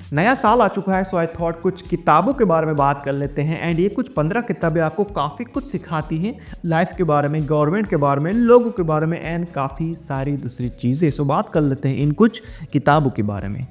नया साल आ चुका है, सो आई थॉट कुछ किताबों के बारे में बात कर लेते हैं। एंड ये कुछ 15 किताबें आपको काफ़ी कुछ सिखाती हैं लाइफ के बारे में, गवर्नमेंट के बारे में, लोगों के बारे में एंड काफ़ी सारी दूसरी चीज़ें। सो बात कर लेते हैं इन कुछ किताबों के बारे में।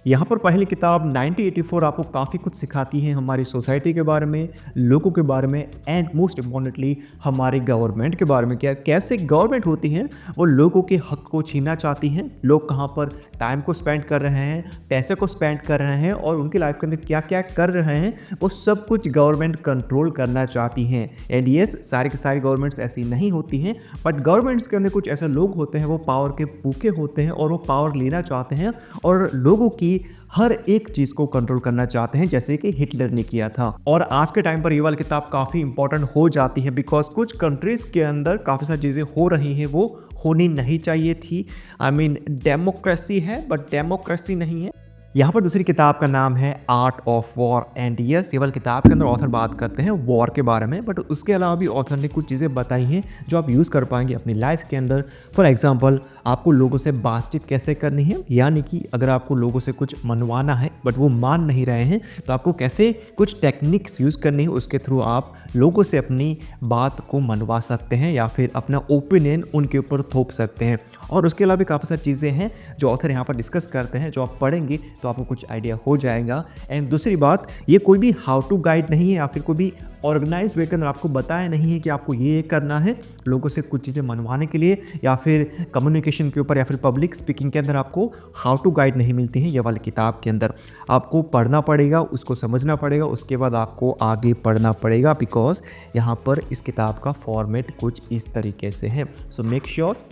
यहाँ पर पहली किताब 1984 आपको काफ़ी कुछ सिखाती है हमारी सोसाइटी के बारे में, लोगों के बारे में एंड मोस्ट इम्पॉर्टेंटली हमारे गवर्नमेंट के बारे में। क्या कैसे गवर्नमेंट होती हैं वो लोगों के हक को छीनना चाहती हैं, लोग कहाँ पर टाइम को स्पेंड कर रहे हैं, पैसे को स्पेंड कर रहे हैं और उनकी लाइफ के अंदर क्या क्या कर रहे हैं, वो सब कुछ गवर्नमेंट कंट्रोल करना चाहती हैं। एंड येस, सारी की सारी गवर्नमेंट्स ऐसी नहीं होती हैं, बट गवर्नमेंट्स के अंदर कुछ ऐसे लोग होते हैं वो पावर के भूखे होते हैं और वो पावर लेना चाहते हैं और लोगों की हर एक चीज को कंट्रोल करना चाहते हैं, जैसे कि हिटलर ने किया था। और आज के टाइम पर ये वाली किताब काफी इंपॉर्टेंट हो जाती है बिकॉज कुछ कंट्रीज के अंदर काफी सारी चीजें हो रही हैं वो होनी नहीं चाहिए थी। आई मीन डेमोक्रेसी है बट डेमोक्रेसी नहीं है। यहाँ पर दूसरी किताब का नाम है art of war. And yes, केवल किताब के अंदर ऑथर बात करते हैं वॉर के बारे में, बट उसके अलावा भी ऑथर ने कुछ चीज़ें बताई हैं जो आप यूज़ कर पाएंगे अपनी लाइफ के अंदर। फॉर एग्जांपल, आपको लोगों से बातचीत कैसे करनी है, यानी कि अगर आपको लोगों से कुछ मनवाना है बट वो मान नहीं रहे हैं तो आपको कैसे कुछ टेक्निक्स यूज़ करनी है, उसके थ्रू आप लोगों से अपनी बात को मनवा सकते हैं या फिर अपना ओपिनियन उनके ऊपर थोप सकते हैं। और उसके अलावा भी काफ़ी सारी चीज़ें हैं जो ऑथर यहाँ पर डिस्कस करते हैं, जो आप पढ़ेंगे तो आपको कुछ आइडिया हो जाएगा। एंड दूसरी बात, ये कोई भी हाउ टू गाइड नहीं है या फिर कोई भी ऑर्गेनाइज वे के अंदर आपको बताया नहीं है कि आपको ये करना है लोगों से कुछ चीज़ें मनवाने के लिए या फिर कम्युनिकेशन के ऊपर या फिर पब्लिक स्पीकिंग के अंदर आपको हाउ टू गाइड नहीं मिलती है। ये वाली किताब के अंदर आपको पढ़ना पड़ेगा, उसको समझना पड़ेगा, उसके बाद आपको आगे पढ़ना पड़ेगा बिकॉज यहाँ पर इस किताब का फॉर्मेट कुछ इस तरीके से है। सो मेक श्योर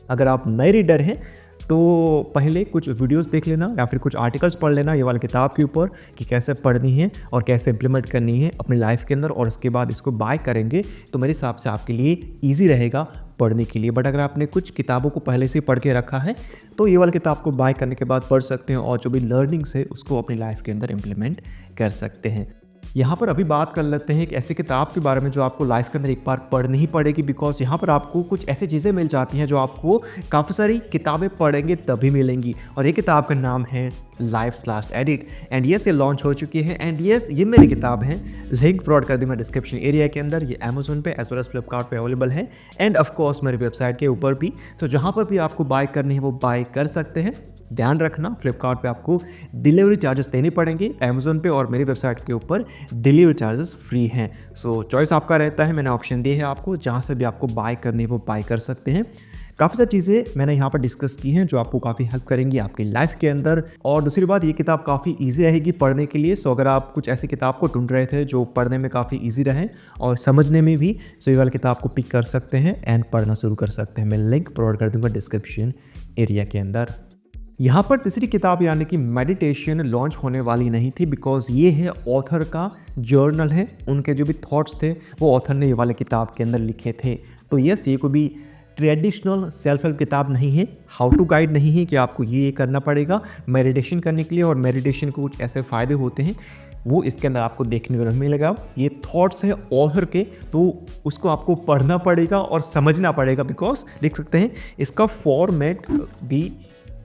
अगर आप नए रीडर हैं तो पहले कुछ वीडियोस देख लेना या फिर कुछ आर्टिकल्स पढ़ लेना ये वाली किताब के ऊपर कि कैसे पढ़नी है और कैसे इम्प्लीमेंट करनी है अपनी लाइफ के अंदर, और उसके बाद इसको बाय करेंगे तो मेरे हिसाब से आपके लिए ईजी रहेगा पढ़ने के लिए। बट अगर आपने कुछ किताबों को पहले से पढ़ के रखा है तो ये वाली किताब को बाय करने के बाद पढ़ सकते हैं और जो भी लर्निंग्स है उसको अपनी लाइफ के अंदर इम्प्लीमेंट कर सकते हैं। यहाँ पर अभी बात कर लेते हैं एक ऐसी किताब के बारे में जो आपको लाइफ के अंदर एक बार पढ़नी ही पड़ेगी बिकॉज यहाँ पर आपको कुछ ऐसी चीज़ें मिल जाती हैं जो आपको काफ़ी सारी किताबें पढ़ेंगे तभी मिलेंगी। और ये किताब का नाम है Life/Edit। एंड यस, ये लॉन्च हो चुकी है। एंड यस, ये मेरी किताब है, लिंक प्रोवाइड कर दी मैं डिस्क्रिप्शन एरिया के अंदर। ये अमेजोन पे एज वेल एज फ्लिपकार्ट पे अवेलेबल है एंड ऑफकोर्स मेरी वेबसाइट के ऊपर भी। तो जहाँ पर भी आपको बाय करनी है वो बाय कर सकते हैं। ध्यान रखना, फ्लिपकार्ट पे आपको डिलीवरी चार्जेस देने पड़ेंगे, अमेजोन पे और मेरी वेबसाइट के ऊपर डिलीवरी चार्जेस फ्री हैं। सो चॉइस आपका रहता है, मैंने ऑप्शन दिए है आपको, जहाँ से भी आपको बाय करनी है वो बाय कर सकते हैं। काफ़ी सारी चीज़ें मैंने यहाँ पर डिस्कस की हैं जो आपको काफ़ी हेल्प करेंगी आपकी लाइफ के अंदर। और दूसरी बात, ये किताब काफ़ी इजी रहेगी पढ़ने के लिए। सो अगर आप कुछ ऐसी किताब को ढूंढ रहे थे जो पढ़ने में काफ़ी इजी रहे और समझने में भी, सो ये वाली किताब को पिक कर सकते हैं एंड पढ़ना शुरू कर सकते हैं। मैं लिंक प्रोवाइड कर दूँगा डिस्क्रिप्शन एरिया के अंदर। यहाँ पर तीसरी किताब यानी कि मेडिटेशन लॉन्च होने वाली नहीं थी बिकॉज ये है ऑथर का जर्नल है, उनके जो भी थॉट्स थे वो ऑथर ने ये वाले किताब के अंदर लिखे थे। तो यस, ये कोई भी ट्रेडिशनल सेल्फ हेल्प किताब नहीं है, हाउ टू गाइड नहीं है कि आपको ये करना पड़ेगा मेडिटेशन करने के लिए और मेडिटेशन को कुछ ऐसे फ़ायदे होते हैं वो इसके अंदर आपको देखने को नहीं मिलेगा। ये थॉट्स है ऑथर के, तो उसको आपको पढ़ना पड़ेगा और समझना पड़ेगा बिकॉज देख सकते हैं इसका फॉर्मेट भी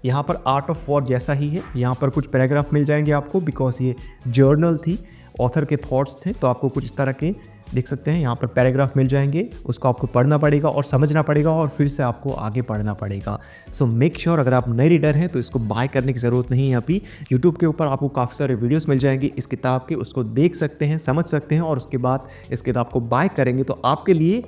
यहाँ पर आर्ट ऑफ वॉर जैसा ही है। यहाँ पर कुछ पैराग्राफ मिल जाएंगे आपको बिकॉज ये जर्नल थी, ऑथर के थॉट्स थे, तो आपको कुछ इस तरह के देख सकते हैं यहाँ पर पैराग्राफ मिल जाएंगे, उसको आपको पढ़ना पड़ेगा और समझना पड़ेगा और फिर से आपको आगे पढ़ना पड़ेगा। सो मेक श्योर अगर आप नए रीडर हैं तो इसको बाय करने की ज़रूरत नहीं है। अभी यूट्यूब के ऊपर आपको काफ़ी सारे वीडियोस मिल जाएंगे इस किताब के, उसको देख सकते हैं, समझ सकते हैं और उसके बाद इस किताब को बाय करेंगे तो आपके लिए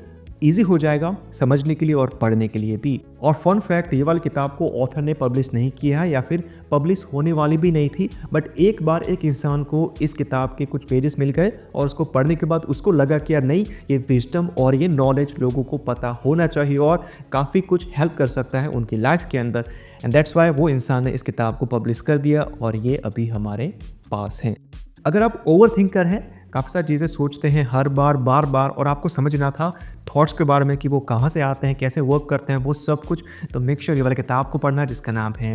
ईजी हो जाएगा समझने के लिए और पढ़ने के लिए भी। और फन फैक्ट, ये वाली किताब को ऑथर ने पब्लिश नहीं किया है या फिर पब्लिश होने वाली भी नहीं थी, बट एक बार एक इंसान को इस किताब के कुछ पेजेस मिल गए और उसको पढ़ने के बाद उसको लगा कि यार नहीं, ये विजडम और ये नॉलेज लोगों को पता होना चाहिए और काफ़ी कुछ हेल्प कर सकता है उनकी लाइफ के अंदर। एंड दैट्स वाई वो इंसान ने इस किताब को पब्लिश कर दिया और ये अभी हमारे पास है। अगर आप ओवर थिंकर हैं, काफ़ी सारी चीज़ें सोचते हैं हर बार बार बार और आपको समझना था थॉट्स के बारे में कि वो कहाँ से आते हैं, कैसे वर्क करते हैं, वो सब कुछ, तो मेक श्योर ये वाली किताब को पढ़ना जिसका नाम है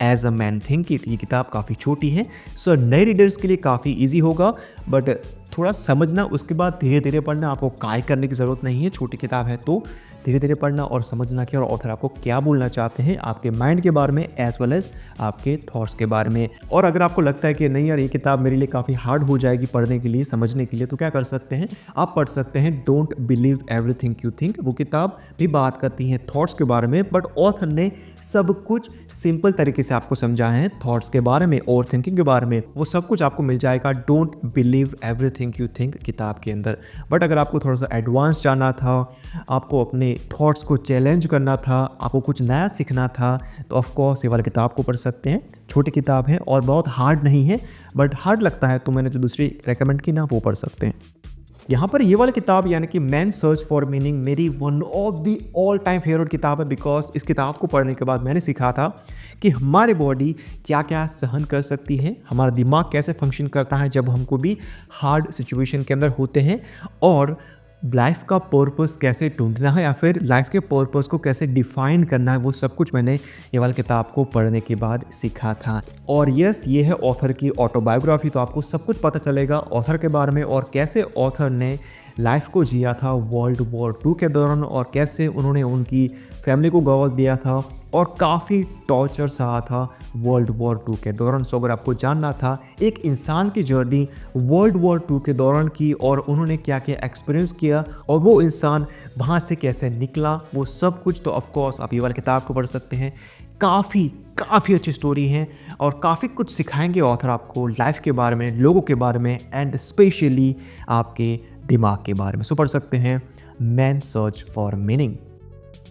as a man think it. ये किताब काफ़ी छोटी है, सो नए रीडर्स के लिए काफ़ी ईजी होगा, बट थोड़ा समझना, उसके बाद धीरे धीरे पढ़ना। आपको काय करने की ज़रूरत नहीं है, छोटी किताब है तो धीरे धीरे पढ़ना और समझना कि और ऑथर आपको क्या बोलना चाहते हैं आपके माइंड के बारे में एज वेल एज आपके थॉट्स के बारे में। और अगर आपको लगता है कि नहीं यार ये किताब मेरे लिए काफ़ी हार्ड हो जाएगी पढ़ने के लिए, समझने के लिए, तो क्या कर सकते हैं, आप पढ़ सकते हैं don't believe everything you think. वो किताब भी बात करती है थॉट्स के बारे में, बट ऑथर ने सब कुछ सिंपल तरीके से आपको समझाया है थॉट्स के बारे में और थिंकिंग के बारे में। वो सब कुछ आपको मिल जाएगा don't believe everything you think किताब के अंदर। बट अगर आपको थोड़ा सा एडवांस जानना था, आपको अपने थॉट्स को चैलेंज करना था, आपको कुछ नया सीखना था, तो ऑफ कोर्स ये वाली किताब को पढ़ सकते हैं। छोटी किताब है और बहुत हार्ड नहीं है, बट हार्ड लगता है तो मैंने जो दूसरी रेकमेंड की ना वो पढ़ सकते हैं। यहाँ पर ये वाली किताब यानी कि मैन सर्च फॉर मीनिंग मेरी one of the all time favourite किताब है, बिकॉज इस किताब को पढ़ने के बाद मैंने सीखा था कि हमारी बॉडी क्या क्या सहन कर सकती है, हमारा दिमाग कैसे फंक्शन करता है जब हमको भी हार्ड सिचुएशन के अंदर होते हैं, और लाइफ का पर्पस कैसे ढूंढना है या फिर लाइफ के पर्पस को कैसे डिफाइन करना है, वो सब कुछ मैंने ये वाली किताब को पढ़ने के बाद सीखा था। और यस, ये है ऑथर की ऑटोबायोग्राफी, तो आपको सब कुछ पता चलेगा ऑथर के बारे में और कैसे ऑथर ने लाइफ को जिया था वर्ल्ड वॉर 2 के दौरान और कैसे उन्होंने उनकी फैमिली को गवा दिया था और काफ़ी टॉर्चर सहा था वर्ल्ड वॉर 2 के दौरान। सो अगर आपको जानना था एक इंसान की जर्नी वर्ल्ड वॉर 2 के दौरान की और उन्होंने क्या क्या एक्सपीरियंस किया और वो इंसान वहाँ से कैसे निकला, वो सब कुछ, तो ऑफ कोर्स आप ये वाली किताब को पढ़ सकते हैं। काफ़ी अच्छी स्टोरी है और काफ़ी कुछ सिखाएंगे ऑथर आपको लाइफ के बारे में, लोगों के बारे में एंड स्पेशली आपके दिमाग के बारे में। सो पढ़ सकते हैं man search for meaning.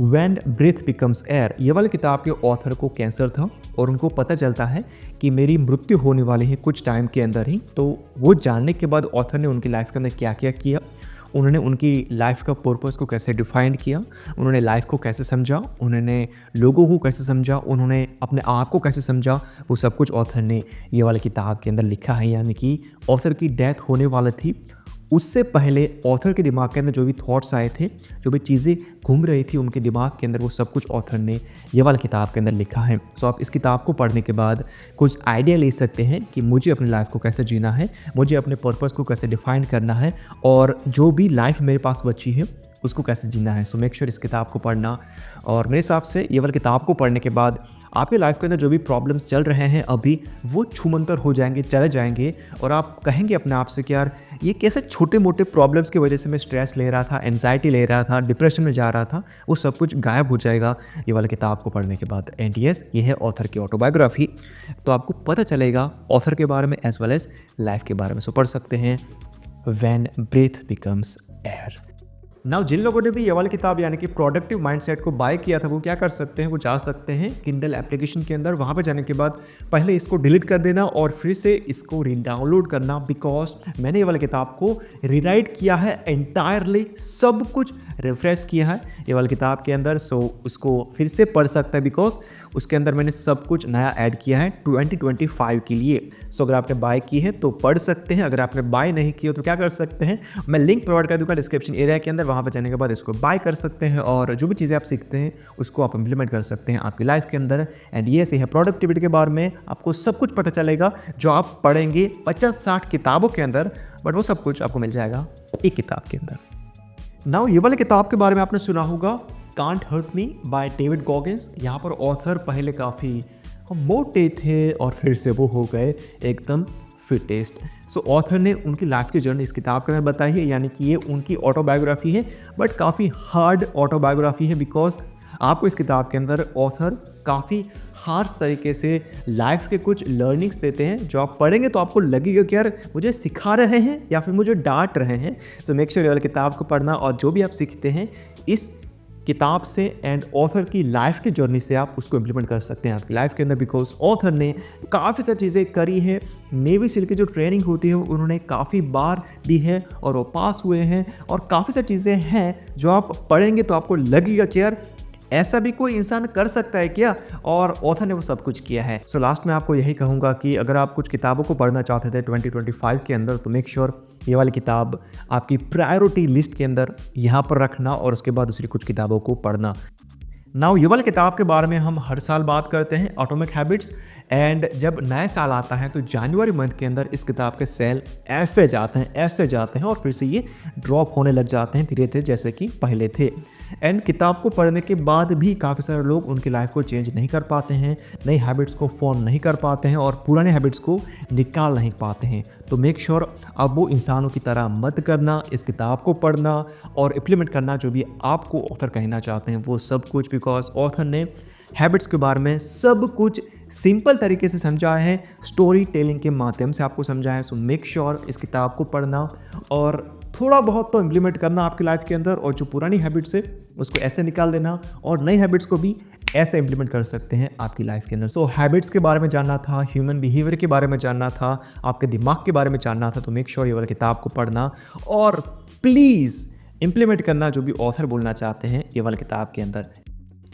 When breath becomes air, ये वाली किताब के ऑथर को कैंसर था और उनको पता चलता है कि मेरी मृत्यु होने वाली है कुछ टाइम के अंदर ही। तो वो जानने के बाद ऑथर ने उनकी लाइफ के अंदर क्या क्या किया, उन्होंने उनकी लाइफ का पर्पस को कैसे डिफाइन किया, उन्होंने लाइफ को कैसे समझा, उन्होंने लोगों को कैसे समझा, उन्होंने अपने आप को कैसे समझा, वो सब कुछ ऑथर ने ये वाली किताब के अंदर लिखा है। यानी कि ऑथर की डेथ होने वाली थी, उससे पहले ऑथर के दिमाग के अंदर जो भी थॉट्स आए थे, जो भी चीज़ें घूम रही थी उनके दिमाग के अंदर, वो सब कुछ ऑथर ने ये वाला किताब के अंदर लिखा है। सो आप इस किताब को पढ़ने के बाद कुछ आइडिया ले सकते हैं कि मुझे अपनी लाइफ को कैसे जीना है, मुझे अपने पर्पस को कैसे डिफाइन करना है और जो भी लाइफ मेरे पास बची है उसको कैसे जीना है। सो मेक श्योर इस किताब को पढ़ना। और मेरे हिसाब से ये वाली किताब को पढ़ने के बाद आपकी लाइफ के अंदर जो भी प्रॉब्लम्स चल रहे हैं अभी, वो छूमंतर हो जाएंगे, चले जाएंगे और आप कहेंगे अपने आप से कि यार ये कैसे छोटे मोटे प्रॉब्लम्स की वजह से मैं स्ट्रेस ले रहा था, एंजाइटी ले रहा था, डिप्रेशन में जा रहा था, वो सब कुछ गायब हो जाएगा ये वाली किताब को पढ़ने के बाद। एंड यस, ये है ऑथर की ऑटोबायोग्राफी, तो आपको पता चलेगा ऑथर के बारे में एज वेल एज लाइफ के बारे में। सो पढ़ सकते हैं when breath becomes air. Now जिन लोगों ने भी ये वाली किताब यानी कि प्रोडक्टिव माइंडसेट को बाय किया था, वो क्या कर सकते हैं, वो जा सकते हैं किंडल एप्लीकेशन के अंदर। वहाँ पे जाने के बाद पहले इसको डिलीट कर देना और फिर से इसको रीडाउनलोड करना, बिकॉज मैंने ये वाली किताब को रीराइट किया है एंटायरली, सब कुछ रिफ्रेश किया है ये वाली किताब के अंदर। सो उसको फिर से पढ़ सकता है बिकॉज उसके अंदर मैंने सब कुछ नया ऐड किया है 2025 के लिए। सो अगर आपने बाय की है तो पढ़ सकते हैं, अगर आपने बाय नहीं की हो तो क्या कर सकते हैं, मैं लिंक प्रोवाइड कर दूंगा डिस्क्रिप्शन एरिया के अंदर, वहाँ पर जाने के बाद इसको बाय कर सकते हैं और जो भी चीज़ें आप सीखते हैं उसको आप इम्प्लीमेंट कर सकते हैं आपकी लाइफ के अंदर। एंड ये से है प्रोडक्टिविटी के बारे में, आपको सब कुछ पता चलेगा जो आप पढ़ेंगे 50-60 किताबों के अंदर, बट वो सब कुछ आपको मिल जाएगा एक किताब के अंदर। नाउ ये वाली किताब के बारे में आपने सुना होगा, can't hurt me by David Goggins. यहाँ पर ऑथर पहले काफ़ी मोटे थे और फिर से वो हो गए एकदम फिटेस्ट। सो ऑथर ने उनकी लाइफ की जर्नी इस किताब के अंदर बताई है, यानी कि ये उनकी ऑटोबायोग्राफी है, बट काफ़ी हार्ड ऑटोबायोग्राफी है बिकॉज आपको इस किताब के अंदर ऑथर काफ़ी हार्श तरीके से लाइफ के कुछ लर्निंग्स देते हैं जो आप पढ़ेंगे तो आपको लगेगा कि यार मुझे सिखा रहे हैं या फिर मुझे डांट रहे हैं। सो मेक श्योर ये वाली किताब को पढ़ना और जो भी आप सीखते हैं इस किताब से एंड ऑथर की लाइफ की जर्नी से आप उसको इम्प्लीमेंट कर सकते हैं आपकी लाइफ के अंदर, बिकॉज ऑथर ने काफ़ी सारी चीज़ें करी है। नेवी सील की जो ट्रेनिंग होती है उन्होंने काफ़ी बार दी है और वो पास हुए हैं और काफ़ी सारी चीज़ें हैं जो आप पढ़ेंगे तो आपको लगेगा कि यार ऐसा भी कोई इंसान कर सकता है क्या, और ऑथर ने वो सब कुछ किया है। सो लास्ट में आपको यही कहूँगा कि अगर आप कुछ किताबों को पढ़ना चाहते थे 2025 के अंदर तो मेक श्योर ये वाली किताब आपकी प्रायोरिटी लिस्ट के अंदर यहाँ पर रखना और उसके बाद दूसरी कुछ किताबों को पढ़ना। नाउ ये वाली किताब के बारे में हम हर साल बात करते हैं, एटॉमिक हैबिट्स। एंड जब नया साल आता है तो जनवरी मंथ के अंदर इस किताब के सेल ऐसे जाते हैं और फिर से ये ड्रॉप होने लग जाते हैं धीरे धीरे जैसे कि पहले थे। एंड किताब को पढ़ने के बाद भी काफ़ी सारे लोग उनकी लाइफ को चेंज नहीं कर पाते हैं, नई हैबिट्स को फॉर्म नहीं कर पाते हैं और पुराने हैबिट्स को निकाल नहीं पाते हैं। तो मेक श्योर अब वो इंसानों की तरह मत करना, इस किताब को पढ़ना और इम्प्लीमेंट करना जो भी आपको ऑथर कहना चाहते हैं वो सब कुछ, बिकॉज ऑथर ने हैबिट्स के बारे में सब कुछ सिंपल तरीके से समझाया है, स्टोरी टेलिंग के माध्यम से आपको समझाया है। सो मेक श्योर इस किताब को पढ़ना और थोड़ा बहुत तो इम्प्लीमेंट करना आपकी लाइफ के अंदर, और जो पुरानी हैबिट्स है उसको ऐसे निकाल देना और नई हैबिट्स को भी ऐसे इम्प्लीमेंट कर सकते हैं आपकी लाइफ के अंदर। सो हैबिट्स के बारे में जानना था, ह्यूमन बिहेवियर के बारे में जानना था, आपके दिमाग के बारे में जानना था, तो मेक श्योर ये वाला किताब को पढ़ना और प्लीज़ इम्प्लीमेंट करना जो भी ऑथर बोलना चाहते हैं ये वाला किताब के अंदर।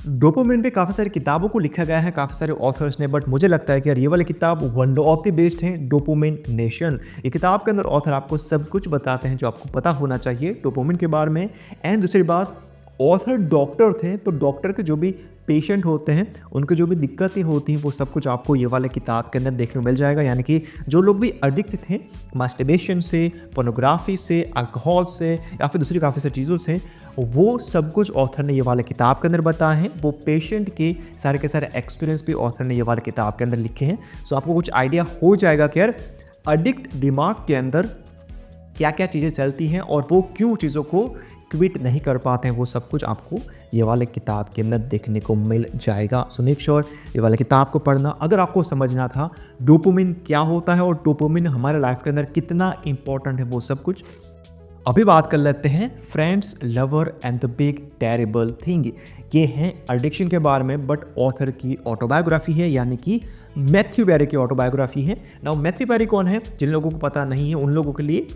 डोपामिन पे काफ़ी सारी किताबों को लिखा गया है काफ़ी सारे ऑथर्स ने, बट मुझे लगता है कि यार ये वाली किताब वन ऑफ द बेस्ट है, डोपामिन नेशन। ये किताब के अंदर ऑथर आपको सब कुछ बताते हैं जो आपको पता होना चाहिए डोपामिन के बारे में। एंड दूसरी बात, ऑथर डॉक्टर थे, तो डॉक्टर के जो भी पेशेंट होते हैं उनकी जो भी दिक्कतें होती हैं वो सब कुछ आपको ये वाले किताब के अंदर देखने को मिल जाएगा। यानी कि जो लोग भी एडिक्ट थे मास्टरबेशन से, पोर्नोग्राफी से, अल्कोहल से या फिर दूसरी काफ़ी सारी चीज़ों से, वो सब कुछ ऑथर ने ये वाले किताब के अंदर बताए हैं। वो पेशेंट के सारे एक्सपीरियंस भी ऑथर ने ये वाले किताब के अंदर लिखे हैं। सो आपको कुछ आइडिया हो जाएगा कि यार एडिक्ट दिमाग के अंदर क्या क्या चीज़ें चलती हैं और वो क्यों चीज़ों को क्विट नहीं कर पाते हैं, वो सब कुछ आपको ये वाले किताब के अंदर देखने को मिल जाएगा। सो मेक श्योर ये वाले किताब को पढ़ना। अगर आपको समझना था डोपामिन क्या होता है और डोपामिन हमारे लाइफ के अंदर कितना इंपॉर्टेंट है वो सब कुछ, अभी बात कर लेते हैं friends, lover and the big terrible thing. ये हैं एडिक्शन के बारे में, बट ऑथर की ऑटोबायोग्राफी है, यानी कि मैथ्यू पेरी की ऑटोबायोग्राफी है। नाउ मैथ्यू पेरी कौन है? जिन लोगों को पता नहीं है उन लोगों के लिए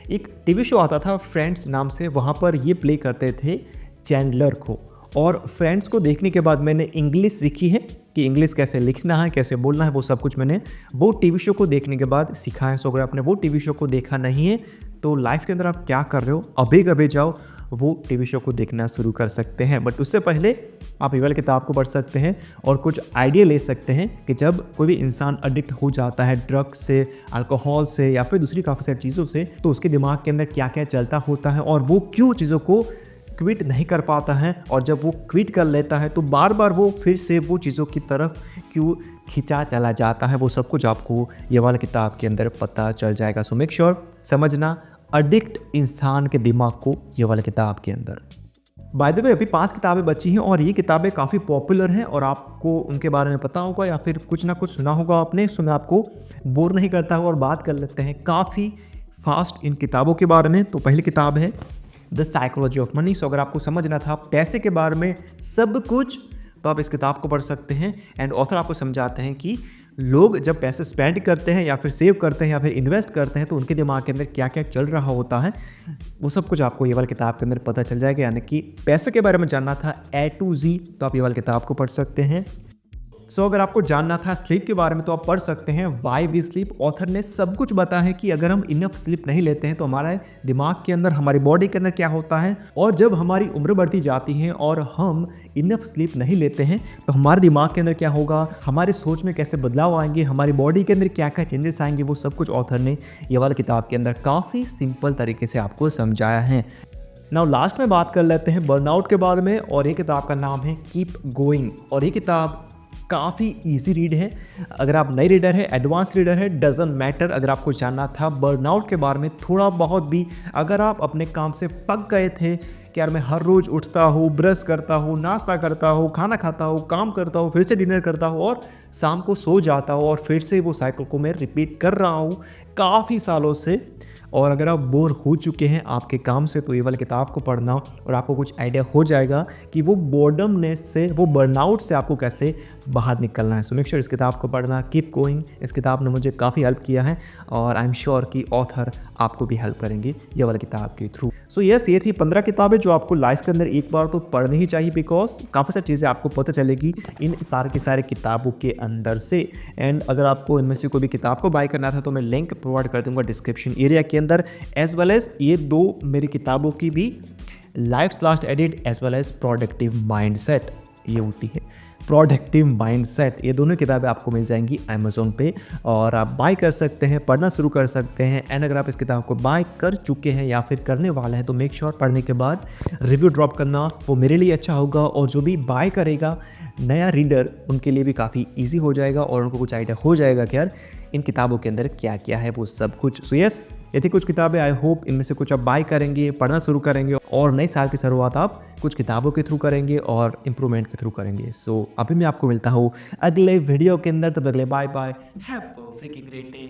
एक टीवी शो आता था फ्रेंड्स नाम से, वहाँ पर ये प्ले करते थे चैंडलर को। और फ्रेंड्स को देखने के बाद मैंने इंग्लिश सीखी है कि इंग्लिश कैसे लिखना है, कैसे बोलना है, वो सब कुछ मैंने वो टीवी शो को देखने के बाद सीखा है। सो अगर आपने वो टीवी शो को देखा नहीं है तो लाइफ के अंदर आप क्या कर रहे हो, अभी कभी जाओ वो टीवी शो को देखना शुरू कर सकते हैं। बट उससे पहले आप ये वाली किताब को पढ़ सकते हैं और कुछ आइडिया ले सकते हैं कि जब कोई भी इंसान एडिक्ट हो जाता है ड्रग्स से, अल्कोहल से या फिर दूसरी काफ़ी सारी चीज़ों से, तो उसके दिमाग के अंदर क्या क्या चलता होता है और वो क्यों चीज़ों को क्विट नहीं कर पाता है, और जब वो क्विट कर लेता है तो बार बार वो फिर से वो चीज़ों की तरफ क्यों खिंचा चला जाता है, वो सब कुछ आपको ये वाला किताब के अंदर पता चल जाएगा। सो मेक श्योर समझना एडिक्ट इंसान के दिमाग को ये वाला किताब के अंदर। बाय द वे अभी 5 किताबें बची हैं और ये किताबें काफ़ी पॉपुलर हैं और आपको उनके बारे में पता होगा या फिर कुछ ना कुछ सुना होगा आपने। सो मैं आपको बोर नहीं करता हूँ और बात कर लेते हैं काफ़ी फास्ट इन किताबों के बारे में। तो पहली किताब है द साइकोलॉजी ऑफ मनी। सो अगर आपको समझना था पैसे के बारे में सब कुछ तो आप इस किताब को पढ़ सकते हैं। एंड ऑथर आपको समझाते हैं कि लोग जब पैसे स्पेंड करते हैं या फिर सेव करते हैं या फिर इन्वेस्ट करते हैं तो उनके दिमाग के अंदर क्या क्या चल रहा होता है, वो सब कुछ आपको ये वाली किताब के अंदर पता चल जाएगा। यानी कि पैसे के बारे में जानना था A to Z तो आप ये वाली किताब को पढ़ सकते हैं। सो अगर आपको जानना था स्लीप के बारे में तो आप पढ़ सकते हैं वाई वी स्लीप। ऑथर ने सब कुछ बताया है कि अगर हम इनफ स्लीप नहीं लेते हैं तो हमारे दिमाग के अंदर, हमारी बॉडी के अंदर क्या होता है, और जब हमारी उम्र बढ़ती जाती है और हम इनफ स्लीप नहीं लेते हैं तो हमारे दिमाग के अंदर क्या होगा, हमारी सोच में कैसे बदलाव आएंगे, हमारी बॉडी के अंदर क्या क्या चेंजेस आएंगे, वो सब कुछ ऑथर ने ये वाली किताब के अंदर काफ़ी सिंपल तरीके से आपको समझाया है। नाउ लास्ट में बात कर लेते हैं बर्नआउट के बारे में, और ये किताब का नाम है कीप गोइंग। और ये किताब काफ़ी इजी रीड है। अगर आप नई रीडर है, एडवांस रीडर है, डजंट मैटर। अगर आपको जानना था बर्नआउट के बारे में थोड़ा बहुत भी, अगर आप अपने काम से पक गए थे कि यार मैं हर रोज़ उठता हूँ, ब्रश करता हूँ, नाश्ता करता हूँ, खाना खाता हूँ, काम करता हूँ, फिर से डिनर करता हूँ और शाम को सो जाता हूँ और फिर से वो साइकिल को मैं रिपीट कर रहा हूँ काफ़ी सालों से, और अगर आप बोर हो चुके हैं आपके काम से तो ये वाली किताब को पढ़ना और आपको कुछ आइडिया हो जाएगा कि वो बोर्डमनेस से, वो बर्नआउट से आपको कैसे बाहर निकलना है। सो मेक श्योर इस किताब को पढ़ना, कीप गोइंग। इस किताब ने मुझे काफ़ी हेल्प किया है और आई एम श्योर कि ऑथर आपको भी हेल्प करेंगे ये वाली किताब के थ्रू। सो यस, ये थी 15 किताबें जो आपको लाइफ के अंदर एक बार तो पढ़नी ही चाहिए, बिकॉज काफ़ी सारी चीज़ें आपको पता चलेगी इन सारे की सारे किताबों के अंदर से। एंड अगर आपको इनमें से कोई भी किताब को बाय करना था तो मैं लिंक प्रोवाइड कर दूंगा डिस्क्रिप्शन एरिया के अंदर, एज वेल एज ये 2 मेरी किताबों की भी, life's last edit as well as productive mindset. ये होती है प्रोडक्टिव माइंडसेट। ये दोनों किताबें आपको मिल जाएंगी अमेज़न पे और आप बाय कर सकते हैं, पढ़ना शुरू कर सकते हैं। एंड अगर आप इस किताब को बाय कर चुके हैं या फिर करने वाले हैं तो मेक श्योर पढ़ने के बाद रिव्यू ड्रॉप करना, वो मेरे लिए अच्छा होगा और जो भी बाय करेगा नया रीडर उनके लिए भी काफ़ी ईजी हो जाएगा और उनको कुछ आइडिया हो जाएगा कि यार इन किताबों के अंदर क्या क्या है वो सब कुछ। सो यस, ये थी कुछ किताबें। आई होप इनमें से कुछ आप बाय करेंगे, पढ़ना शुरू करेंगे और नए साल की शुरुआत आप कुछ किताबों के थ्रू करेंगे और इम्प्रूवमेंट के थ्रू करेंगे। सो अभी मैं आपको मिलता हूँ अगले वीडियो के अंदर। तब तक के लिए bye bye, have a freaking great day.